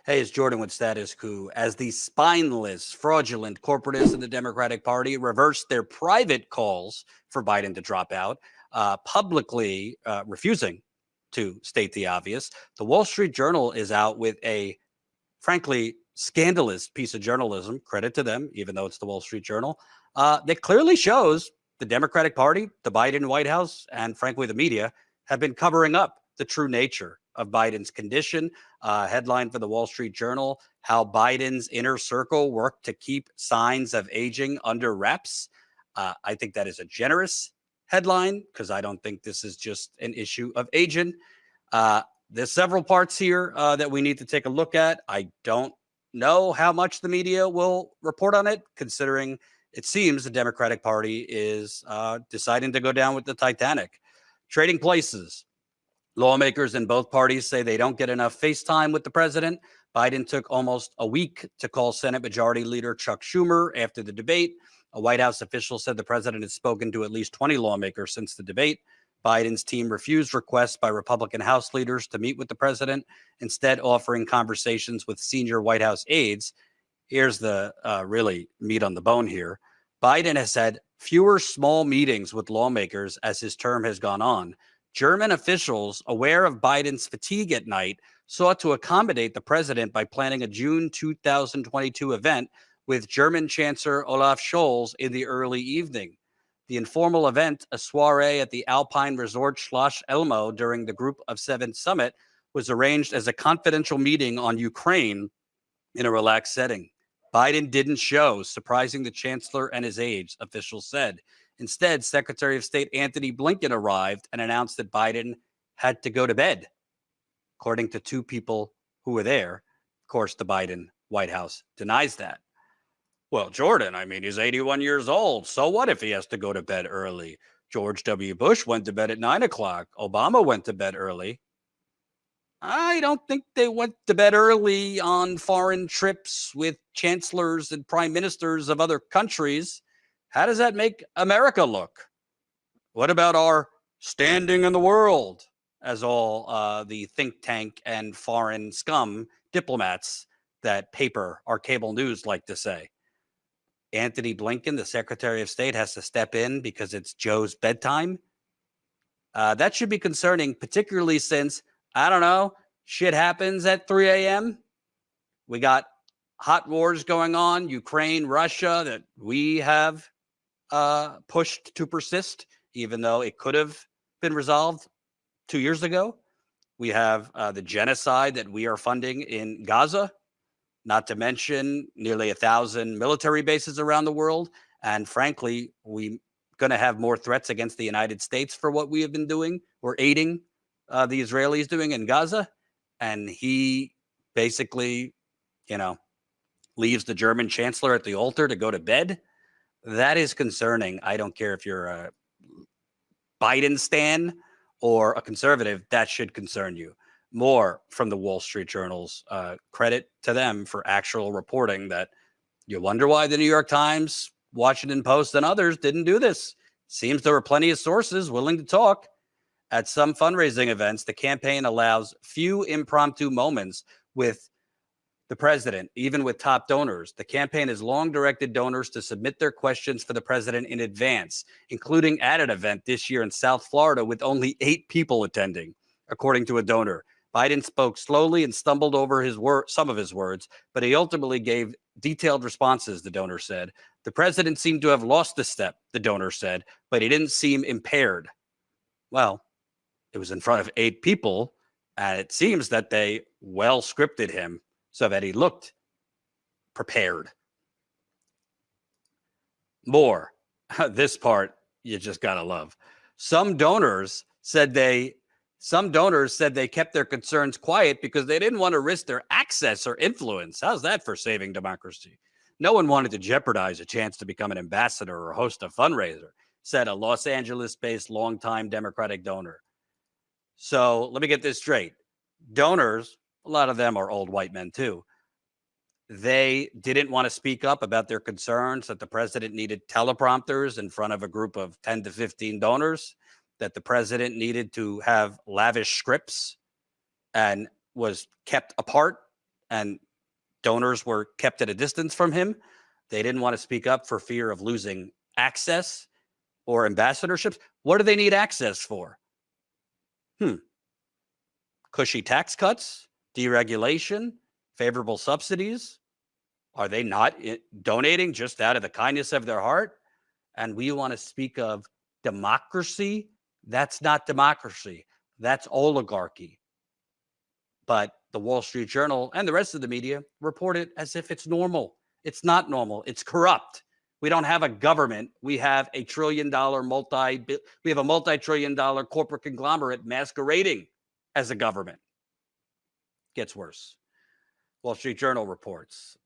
Hey, it's Jordan with Status Coup. As the spineless, fraudulent corporatists in the Democratic Party reversed their private calls for Biden to drop out, publicly refusing to state the obvious, the Wall Street Journal is out with a, frankly, scandalous piece of journalism. Credit to them, even though it's the Wall Street Journal, that clearly shows the Democratic Party, the Biden White House, and frankly, the media have been covering up the true nature of Biden's condition. Headline for the Wall Street Journal: How Biden's inner circle worked to keep signs of aging under wraps. I think that is a generous headline because I don't think this is just an issue of aging. There's several parts here that we need to take a look at. I don't know how much the media will report on it, considering it seems the Democratic Party is deciding to go down with the Titanic. Trading places. Lawmakers in both parties say they don't get enough face time with the president. Biden took almost a week to call Senate Majority Leader Chuck Schumer after the debate. A White House official said the president has spoken to at least 20 lawmakers since the debate. Biden's team refused requests by Republican House leaders to meet with the president, instead offering conversations with senior White House aides. Here's the really meat on the bone here. Biden has had fewer small meetings with lawmakers as his term has gone on. German officials, aware of Biden's fatigue at night, sought to accommodate the president by planning a June 2022 event with German Chancellor Olaf Scholz in the early evening. The informal event, a soiree at the Alpine Resort Schloss Elmo during the Group of Seven summit, was arranged as a confidential meeting on Ukraine in a relaxed setting. Biden didn't show, surprising the chancellor and his aides, officials said. Instead, Secretary of State Antony Blinken arrived and announced that Biden had to go to bed, according to two people who were there. Of course, the Biden White House denies that. Well, Jordan, I mean, he's 81 years old. So what if he has to go to bed early? George W. Bush went to bed at 9 o'clock. Obama went to bed early. I don't think they went to bed early on foreign trips with chancellors and prime ministers of other countries. How does that make America look? What about our standing in the world, as all the think tank and foreign scum diplomats that paper our cable news like to say? Antony Blinken, the Secretary of State, has to step in because it's Joe's bedtime. That should be concerning, particularly since, I don't know, shit happens at 3 a.m. We got hot wars going on, Ukraine, Russia, that we have pushed to persist, even though it could have been resolved 2 years ago. We have the genocide that we are funding in Gaza, not to mention nearly 1,000 military bases around the world. And frankly, we're going to have more threats against the United States for what we have been doing. We're aiding the Israelis doing in Gaza. And he basically, leaves the German Chancellor at the altar to go to bed. That is concerning. I don't care if you're a Biden stan or a conservative, that should concern you. More from the Wall Street Journal's credit to them for actual reporting that you wonder why the New York Times, Washington Post, and others didn't do this. Seems there were plenty of sources willing to talk. At some fundraising events, the campaign allows few impromptu moments with the president, even with top donors. The campaign has long directed donors to submit their questions for the president in advance, including at an event this year in South Florida with only 8 people attending, according to a donor. Biden spoke slowly and stumbled over some of his words, but he ultimately gave detailed responses, the donor said. The president seemed to have lost a step, the donor said, but he didn't seem impaired. Well, it was in front of 8 people, and it seems that they well scripted him so that he looked prepared. More. This part you just gotta love. Some donors said they kept their concerns quiet because they didn't want to risk their access or influence. How's that for saving democracy? No one wanted to jeopardize a chance to become an ambassador or host a fundraiser, said a Los Angeles-based longtime Democratic donor. So let me get this straight. Donors, a lot of them are old white men too. They didn't want to speak up about their concerns that the president needed teleprompters in front of a group of 10 to 15 donors, that the president needed to have lavish scripts and was kept apart and donors were kept at a distance from him. They didn't want to speak up for fear of losing access or ambassadorships. What do they need access for? Cushy tax cuts, deregulation, favorable subsidies. Are they not donating just out of the kindness of their heart? And we want to speak of democracy. That's not democracy. That's oligarchy. But the Wall Street Journal and the rest of the media report it as if it's normal. It's not normal. It's corrupt. We don't have a government. We have a multi-trillion-dollar corporate conglomerate masquerading as a government. Gets worse. Wall Street Journal reports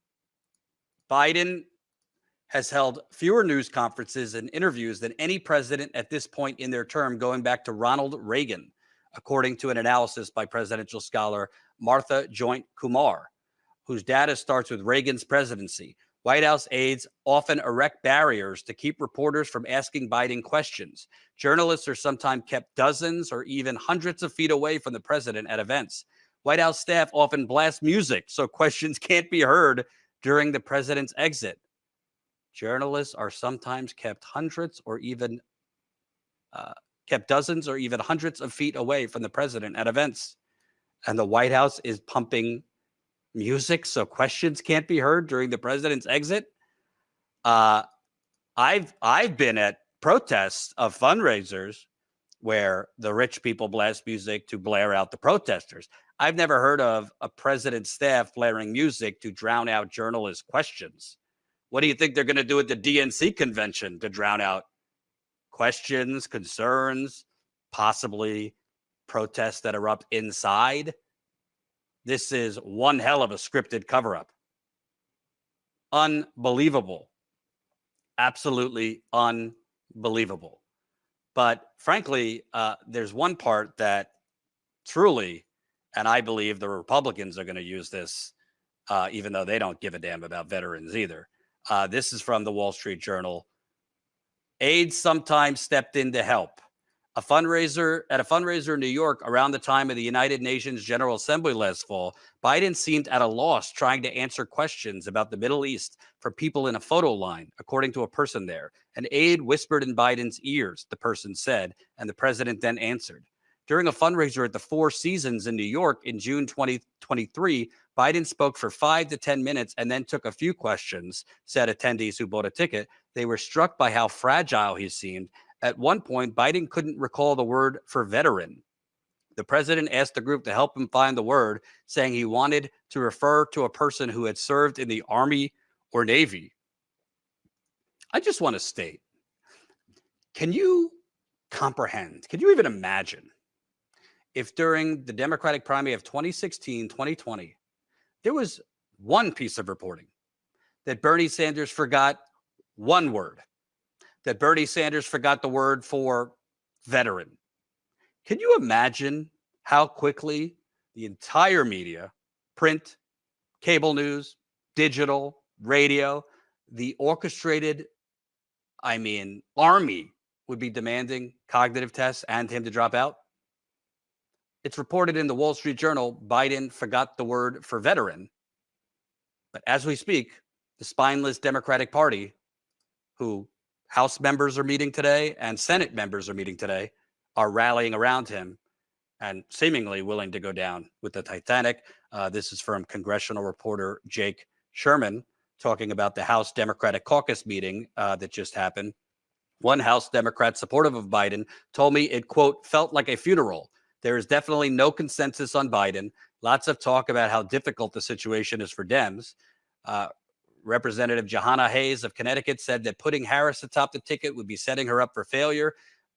Biden has held fewer news conferences and interviews than any president at this point in their term, going back to Ronald Reagan, according to an analysis by presidential scholar Martha Joint Kumar, whose data starts with Reagan's presidency. White House aides often erect barriers to keep reporters from asking Biden questions. Journalists are sometimes kept dozens or even hundreds of feet away from the president at events. White House staff often blast music so questions can't be heard during the president's exit. Journalists are sometimes kept dozens or even hundreds of feet away from the president at events. And the White House is pumping music so questions can't be heard during the president's exit. I've been at protests of fundraisers where the rich people blast music to blare out the protesters. I've never heard of a president's staff blaring music to drown out journalists' questions. What do you think they're going to do at the DNC convention to drown out questions, concerns, possibly protests that erupt inside? This is one hell of a scripted cover-up. Unbelievable. Absolutely unbelievable. But frankly, there's one part that truly, and I believe the Republicans are going to use this, even though they don't give a damn about veterans either. This is from the Wall Street Journal. Aides sometimes stepped in to help. At a fundraiser in New York around the time of the United Nations General Assembly last fall, Biden seemed at a loss trying to answer questions about the Middle East for people in a photo line, according to a person there. An aide whispered in Biden's ears, the person said, and the president then answered. During a fundraiser at the Four Seasons in New York in June 2023, Biden spoke for 5 to 10 minutes and then took a few questions, said attendees who bought a ticket. They were struck by how fragile he seemed. At one point, Biden couldn't recall the word for veteran. The president asked the group to help him find the word, saying he wanted to refer to a person who had served in the Army or Navy. I just want to state, can you comprehend, can you even imagine if during the Democratic primary of 2016, 2020, there was one piece of reporting that Bernie Sanders forgot one word, that Bernie Sanders forgot the word for veteran? Can you imagine how quickly the entire media, print, cable news, digital, radio, the orchestrated, army would be demanding cognitive tests and him to drop out? It's reported in the Wall Street Journal, Biden forgot the word for veteran. But as we speak, the spineless Democratic Party, who House members are meeting today and Senate members are meeting today, are rallying around him and seemingly willing to go down with the Titanic. This is from congressional reporter Jake Sherman talking about the House Democratic Caucus meeting that just happened. One House Democrat supportive of Biden told me it, quote, felt like a funeral. There is definitely no consensus on Biden. Lots of talk about how difficult the situation is for Dems. Representative Jahana Hayes of Connecticut said that putting Harris atop the ticket would be setting her up for failure.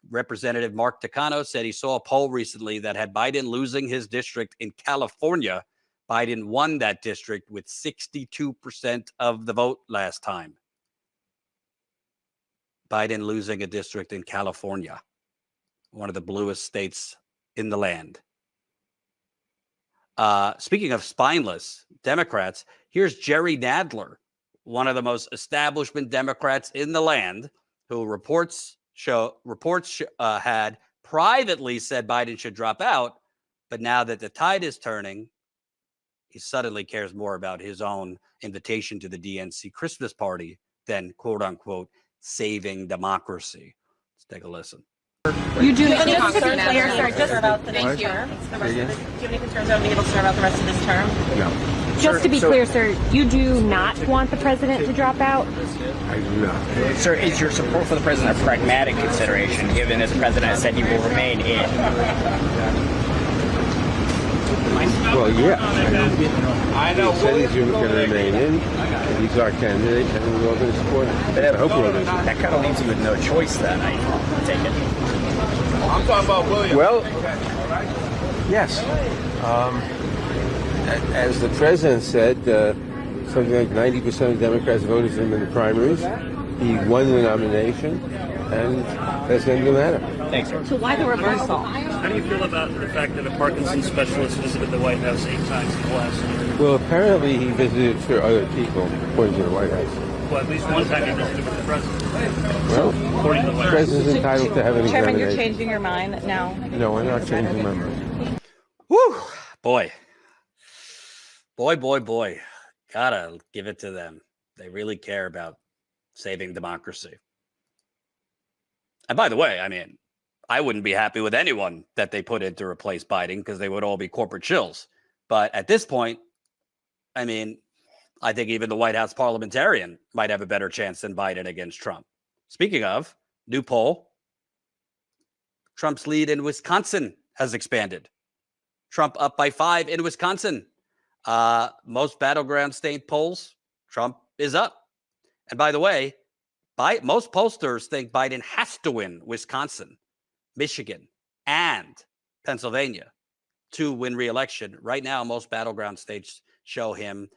Representative Mark Takano said he saw a poll recently that had Biden losing his district in California. Biden won that district with 62% of the vote last time. Biden losing a district in California, one of the bluest states in the land. Speaking of spineless Democrats, here's Jerry Nadler, one of the most establishment Democrats in the land, who reports had privately said Biden should drop out, but now that the tide is turning, he suddenly cares more about his own invitation to the DNC Christmas party than, quote unquote, saving democracy. Let's take a listen. You do have any just concerns to be clear, sir, serve out the next term? Do you have any concerns about being able to serve out the rest of this term? No. just to be clear, sir, you do not want the president to drop out? I do not. Sir, is your support for the president a pragmatic consideration, given that the president has said he will remain in? Well, yeah. I know. He said he's going to remain in. He's our candidate, and we're all going to support him. I hope we're all going to support him. That kind of leaves you with no choice then, I take it. I'm talking about William. Well, yes. As the president said, something like 90% of Democrats voted for him in the primaries. He won the nomination, and that's the end of the matter. Thanks, sir. So why the reversal? How do you feel about the fact that a Parkinson's specialist visited the White House 8 times in the last year? Well, apparently he visited for other people, according to the White House. Well, at least one time he visited with the president. Well, According to the White the House. president's entitled to have an Chairman, examination. you're changing your mind now. No, I'm not changing my mind. Woo, boy. Boy. Gotta give it to them. They really care about saving democracy. And by the way, I mean, I wouldn't be happy with anyone that they put in to replace Biden because they would all be corporate shills. But at this point, I mean, I think even the White House parliamentarian might have a better chance than Biden against Trump. Speaking of, new poll, Trump's lead in Wisconsin has expanded. Trump up by 5 in Wisconsin. Most battleground state polls, Trump is up. And by the way, most pollsters think Biden has to win Wisconsin, Michigan, and Pennsylvania to win re-election. Right now, most battleground states show him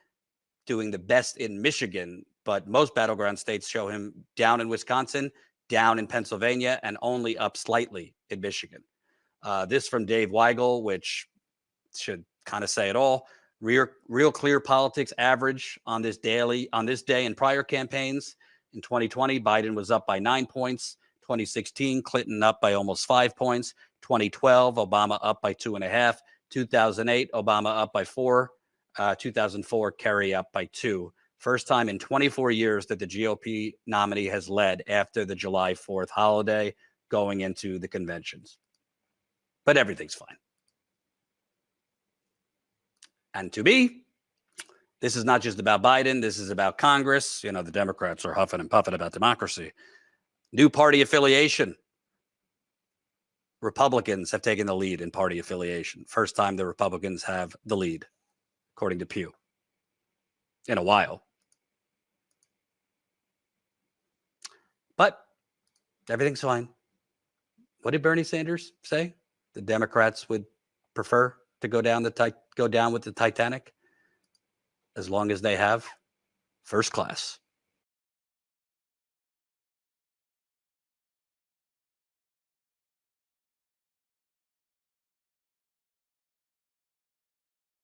doing the best in Michigan, but most battleground states show him down in Wisconsin, down in Pennsylvania, and only up slightly in Michigan. This from Dave Weigel, which should kind of say it all. Real Clear Politics average on this day in prior campaigns. In 2020, Biden was up by 9 points. 2016, Clinton up by almost 5 points. 2012, Obama up by 2.5. 2008, Obama up by 4. 2004, Kerry up by 2. First time in 24 years that the GOP nominee has led after the July 4th holiday going into the conventions. But everything's fine. And to me, this is not just about Biden. This is about Congress. You know, the Democrats are huffing and puffing about democracy. New party affiliation. Republicans have taken the lead in party affiliation. First time the Republicans have the lead, according to Pew, in a while. But everything's fine. What did Bernie Sanders say? The Democrats would prefer to go down with the Titanic as long as they have first class.